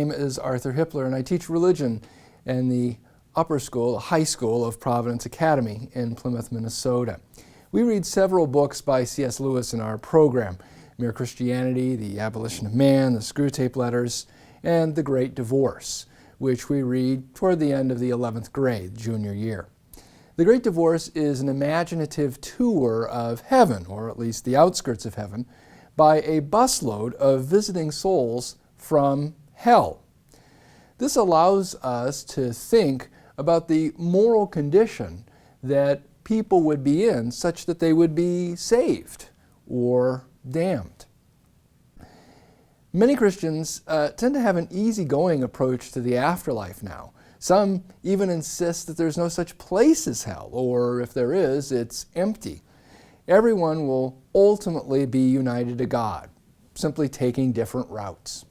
name is Arthur Hippler, and I teach religion in the high school of Providence Academy in Plymouth, Minnesota. We read several books by C.S. Lewis in our program: Mere Christianity, The Abolition of Man, the SCREWTAPE Letters, and The Great Divorce, which we read toward the end of the 11th grade, junior year. The Great Divorce is an imaginative tour of heaven, or at least the outskirts of heaven, by a busload of visiting souls from hell. This allows us to think about the moral condition that people would be in such that they would be saved or damned. Many Christians tend to have an easygoing approach to the afterlife now. Some even insist that there's no such place as hell, or if there is, it's empty. Everyone will ultimately be united to God, simply taking different routes.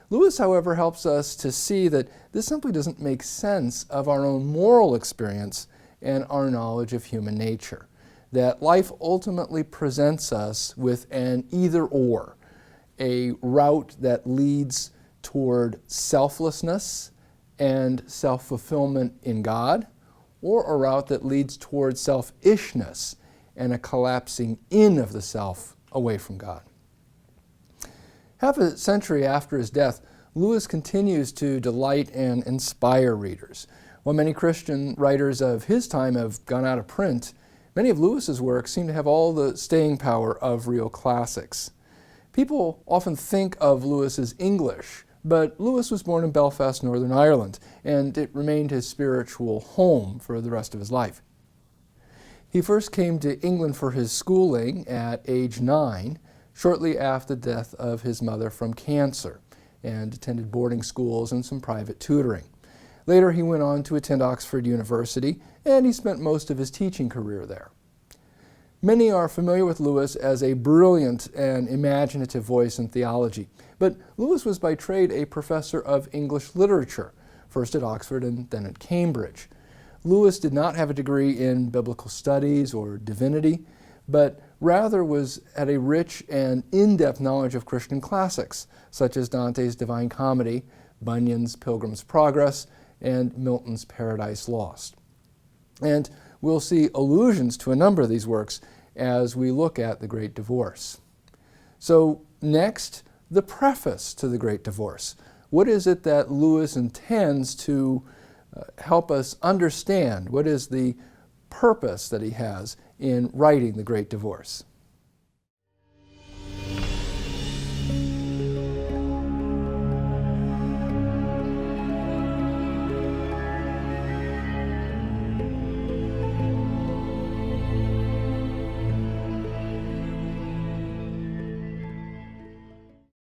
Lewis, however, helps us to see that this simply doesn't make sense of our own moral experience and our knowledge of human nature. That life ultimately presents us with an either-or, a route that leads toward selflessness and self-fulfillment in God, or a route that leads toward selfishness and a collapsing in of the self away from God. Half a century after his death, Lewis continues to delight and inspire readers. While many Christian writers of his time have gone out of print, many of Lewis's works seem to have all the staying power of real classics. People often think of Lewis as English, but Lewis was born in Belfast, Northern Ireland, and it remained his spiritual home for the rest of his life. He first came to England for his schooling at age 9, shortly after the death of his mother from cancer, and attended boarding schools and some private tutoring. Later he went on to attend Oxford University, and he spent most of his teaching career there. Many are familiar with Lewis as a brilliant and imaginative voice in theology, but Lewis was by trade a professor of English literature, first at Oxford and then at Cambridge. Lewis did not have a degree in biblical studies or divinity, but rather had a rich and in-depth knowledge of Christian classics, such as Dante's Divine Comedy, Bunyan's Pilgrim's Progress, and Milton's Paradise Lost. And we'll see allusions to a number of these works as we look at The Great Divorce. So next, the preface to The Great Divorce. What is it that Lewis intends to help us understand? What is the purpose that he has in writing The Great Divorce?